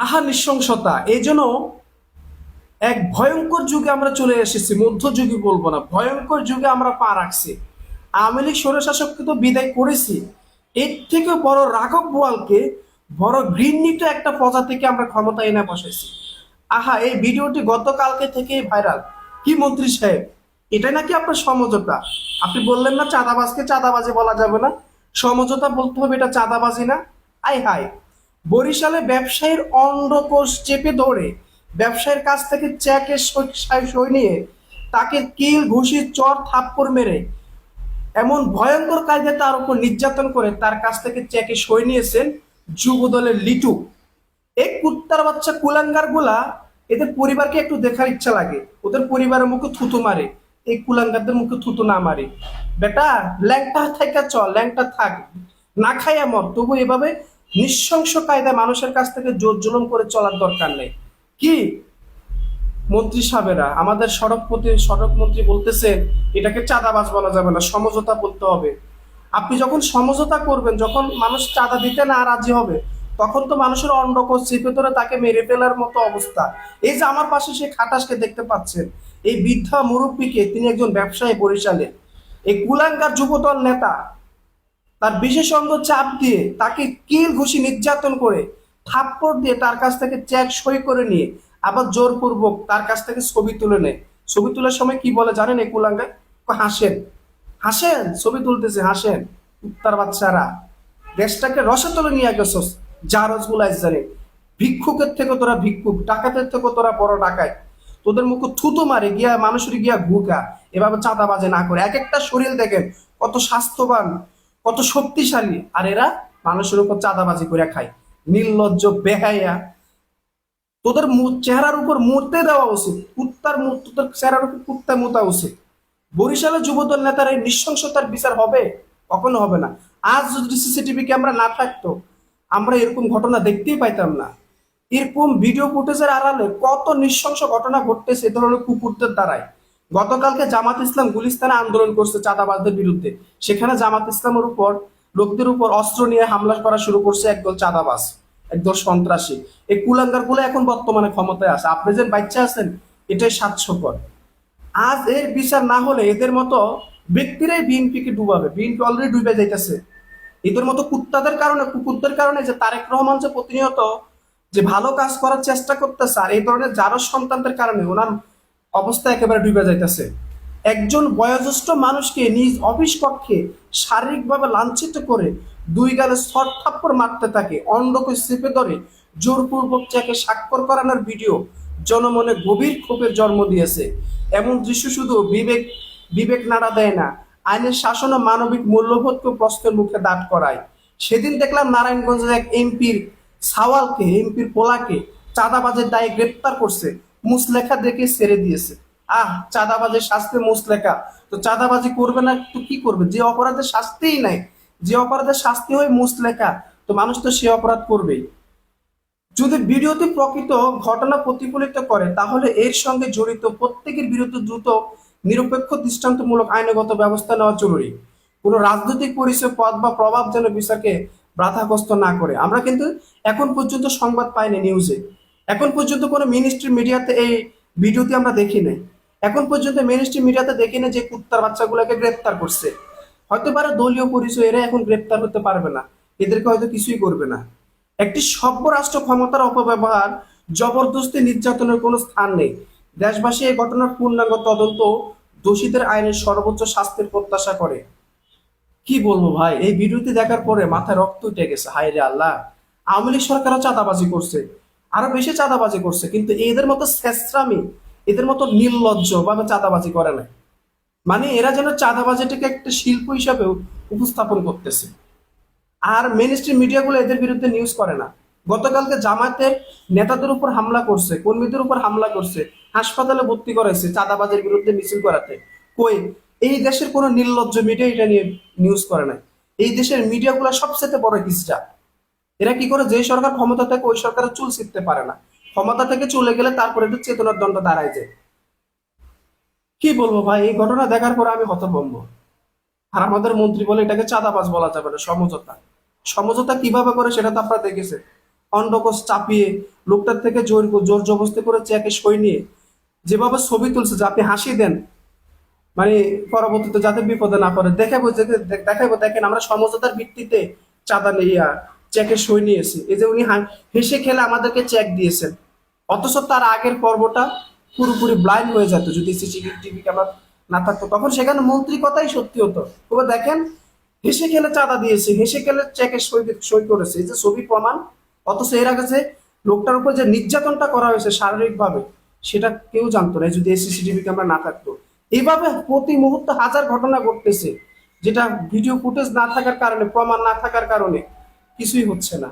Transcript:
আহা নৃশংসতা! এই জন্য এক ভয়ঙ্কর যুগে আমরা চলে এসেছি, মধ্যযুগে বলবো না, ভয়ঙ্কর যুগে আমরা পা রাখছি। আওয়ামী লীগ স্বৈরশাসককে তো বিদায় করেছি, এর থেকে বড় রাঘব বোয়ালকে, বড় ঘৃণিত একটা প্রজাতিকে আমরা ক্ষমতায় এনে বসেছি। আহা, এই ভিডিওটি গতকালকে থেকেই ভাইরাল। কি মন্ত্রী সাহেব, এটাই নাকি আপনার সমঝোতা? আপনি বললেন না চাঁদাবাজকে চাঁদাবাজি বলা যাবে না, সমঝোতা বলতে হবে, এটা চাঁদাবাজি না? আই হাই! বরিশালে ব্যবসায়ীর অন্ডকোষ চেপে ধরে ব্যবসায়ীর কাছ থেকে চেকে সই নিয়ে তাকে কিল ঘুষি চর থাপ্পড় মেরে এমন ভয়ঙ্কর কায়দায় তার উপর নির্যাতন করে তার কাছ থেকে চেকে সই নিয়েছেন যুবদলের লিটু। এই কুত্তার বাচ্চা কুলাঙ্গার গুলা, এদের পরিবারকে একটু দেখার ইচ্ছা লাগে, ওদের পরিবারের মুখে থুতু মারে, এই কুলাঙ্গারদের মুখে থুতু না মারে। বেটা, ল্যাংটা থাকা চল, ল্যাংটা থাক, না খাই এমন, তবু এভাবে নৃশংস কায়দায় মানুষের কাছ থেকে জোর জুলুম করে চলার দরকার নেই। কি মন্ত্রী সাহেবেরা, আমাদের সড়ক মন্ত্রী বলতেছেন এটাকে চাঁদাবাজ বলা যাবে না, সমঝোতা বলতে হবে। আপনি যখন সমঝোতা করবেন, যখন মানুষ চাঁদা দিতে না রাজি হবে, তখন তো মানুষের অন্ডকোষ চেপে ধরে তাকে মেরে ফেলার মতো অবস্থা। এই যে আমার পাশে সেই খাটাসকে দেখতে পাচ্ছেন, এই বৃদ্ধা মুরব্বীকে, তিনি একজন ব্যবসায়ী বরিশালে, এই কুলাঙ্গার যুবদল নেতা তার বিশেষজ্ঞ চাপ দিয়ে তাকে কিল ঘুষি নির্যাতন করে থাপ্পড় দিয়ে তার কাছ থেকে চেক সই করে নিয়ে আবার জোরপূর্বক তার কাছ থেকে ছবি তুলে নেয়। ছবি তোলার সময় কি বলে জানেন এই কুলাঙ্গা? হাসেন, হাসেন, ছবি তুলতেছে, হাসেন। উত্তার বাচ্চারা, দেশটাকে রসাতলে নিয়ে গেছস, যা রসগুলাই জানে। ভিক্ষুকের থেকে তোরা ভিক্ষুক, ডাকাতের থেকে তোরা বড় ডাকাত। তোদের মুখে থুতু মারে গিয়া মানুষের গিয়া ঘুকা, এভাবে চাঁদাবাজে না করে। এক একটা শরীর দেখেন কত স্বাস্থ্যবান, কত শক্তিশালী, আর এরা মানুষের উপর চাঁদাবাজি করে খায়। নির্লজ্জ বেহাইয়া! তোদের চেহারার উপর মরতে দেওয়া উচিত, তোদের চেহারার উপর কুত্তা মুতা উচিত। বরিশালের যুবদল নেতার এই নৃশংসতার বিচার হবে? কখনো হবে না। আজ যদি সিসিটিভি ক্যামেরা না থাকতো, আমরা এরকম ঘটনা দেখতেই পাইতাম না। এরকম ভিডিও ফুটেজের আড়ালে কত নৃশংস ঘটনা ঘটতেছে এ ধরনের কুকুরদের দ্বারাই। গতকালকে জামাত ইসলাম গুলিস্তানে আন্দোলন করছে চাঁদাবাজদের বিরুদ্ধে, সেখানে জামাত ইসলামের উপর, লোকদের উপর অস্ত্র নিয়ে হামলা করা শুরু করছে একদল চাঁদাবাজ, একদল সন্ত্রাসী। এই কুলাঙ্গার গুলো এখন বর্তমানে ক্ষমতায় আছে, আপনি যে বাচ্চা আছেন, এটাই স্বার্থপর। আজ এর বিচার না হলে এদের মতো ব্যক্তিরাই বিএনপিকে ডুবাবে, বিএনপি অলরেডি ডুবে যাইতেছে। এদের মতো কুত্তাদের কারণে, কুকুরদের কারণে, যে তারেক রহমান যে প্রতিনিয়ত যে ভালো কাজ করার চেষ্টা করতেছে, আর এই ধরনের যারও সন্তানদের কারণে ওনার অবস্থা একেবারে ডুবে যাইতেছে। একজন বয়োজ্যেষ্ঠ মানুষকে নিজ অফিস কক্ষে শারীরিকভাবে লাঞ্ছিত করে দুই গালে ছট থাপ্পড় মারতে থাকে, অন্ডকে চেপে ধরে জোরপূর্বক চেকে স্বাক্ষর করানোর ভিডিও জনমনে গভীর ক্ষোভের জন্ম দিয়েছে। এমন দৃশ্য শুধু বিবেক বিবেক নাড়া দেয় না, আইনের শাসন ও মানবিক মূল্যবোধকে প্রশ্নের মুখে দাঁড় করায়। সেদিন দেখলাম নারায়ণগঞ্জের এক এমপির সাওয়ালকে, এমপির পোলাকে চাঁদাবাজের দায়ে গ্রেপ্তার করছে, মুসলেখা দেখে ছেড়ে দিয়েছে। চাঁদাবাজের শাস্তি মুসলেখা! তো চাঁদাবাজি করবে না তো কি করবে? যে অপরাধের শাস্তিই নাই, যে অপরাধের শাস্তি হয় মুসলেখা, তো মানুষ তো সে অপরাধ করবেই। যদি ভিডিওটি প্রকৃত ঘটনা প্রতিফলিত করে, তাহলে এর সঙ্গে জড়িত প্রত্যেকের বিরুদ্ধে দ্রুত নিরপেক্ষ দৃষ্টান্তমূলক আইনগত ব্যবস্থা নেওয়া জরুরি। কোনো রাজনৈতিক পরিচয়, পদ বা প্রভাব যেন বিচারকে বাধাগ্রস্ত না করে। আমরা কিন্তু এখন পর্যন্ত সংবাদ পাইনি নিউজে, এখন পর্যন্ত কোনো মিনিস্ট্রি মিডিয়াতে এই ভিডিওটি আমরা দেখি নাই। এখন পর্যন্ত মিনিস্ট্রি মিডিয়াতে দেখি না যে কুত্তার বাচ্চাগুলোকে গ্রেপ্তার করছে। হয়তো পারে দলীয় পরিচয়, এরা এখন গ্রেপ্তার হতে পারবে না, এদেরকে হয়তো কিছুই করবে না। একটি সভ্য রাষ্ট্র ক্ষমতার অপব্যবহার, জবরদস্তি, নির্যাতনের কোনো স্থান নেই। দেশবাসী এই ঘটনার পূর্ণাঙ্গ তদন্ত, দোষীদের আইনের সর্বোচ্চ শাস্তির প্রত্যাশা করে। কি বলবো ভাই, এই ভিডিওটি দেখার পরে মাথায় রক্ত উঠে গেছে। হায় রে আল্লাহ! আওয়ামী লীগ সরকারও চাঁদাবাজি করছে, আরো বেশি চাঁদাবাজি করছে, কিন্তু এদের মতো শেষরামি, এদের মতো নির্লজ্জ ভাবে চাঁদাবাজি করে না। মানে এরা যেন চাঁদাবাজিটাকে একটা শিল্প হিসাবে উপস্থাপন করতেছে। আর মেন স্ট্রিম মিডিয়াগুলো এদের বিরুদ্ধে নিউজ করে না। গতকালকে জামায়াতের নেতাদের উপর হামলা করছে, কর্মীদের উপর হামলা করছে, হাসপাতালে ভর্তি করাইছে চাঁদাবাজের বিরুদ্ধে মিছিল করাতে। কই, এই দেশের কোনো নির্লজ্জ মিডিয়া এটা নিয়ে নিউজ করে না। এই দেশের মিডিয়াগুলো সবচেয়ে বড় হিজড়া। এরা কি করে, যে সরকার ক্ষমতা থেকে ওই সরকারের চুল ছিঁড়তে পারে না, ক্ষমতা থেকে চলে গেলে তারপরে একটু চেতনার দণ্ড দাঁড়ায় যায়। কি বলবো ভাই, এই ঘটনা দেখার পরে আমি হতভম্ব। আর আমাদের মন্ত্রী বলে এটাকে চাঁদাবাজ বলা যাবে না, সমঝোতা। সমঝোতা কিভাবে করে সেটা তো আপনারা দেখেছে। অন্ডকোষ চাপিয়ে লোকটার থেকে জোর জোর জবরদস্তি করে চেকে সই নিয়ে যেভাবে ছবি তুলছে যে আপনি হাসি দেন, মানে পরবর্তীতে যাতে বিপদে না পড়ে দেখাবো, যে দেখাবো দেখেন আমরা সমঝোতার ভিত্তিতে চাঁদা নিয়ে চেকের সই নিয়েছি, এই যে উনি হেসে খেলে আমাদেরকে চেক দিয়েছেন। অথচ তার আগের পর্বটা পুরোপুরি ব্লাইন্ড হয়ে যেত যদি সিসিটিভি ক্যামেরা না থাকতো, তখন সেখানে মন্ত্রী কথাই সত্যি হতো। তবে দেখেন হেসে খেলে চাঁদা দিয়েছে, হেসে খেলে চেকের সই সই করেছে, এই যে ছবি প্রমাণ। অথচ এর আগে যে লোকটার উপর যে নির্যাতনটা করা হয়েছে শারীরিক ভাবে, সেটা কেউ জানতো না যদি এই সিসিটিভি ক্যামেরা না থাকতো। এইভাবে প্রতি মুহূর্তে হাজার ঘটনা ঘটতেছে, যেটা ভিডিও ফুটেজ না থাকার কারণে, প্রমাণ না থাকার কারণে কিছুই হচ্ছে না।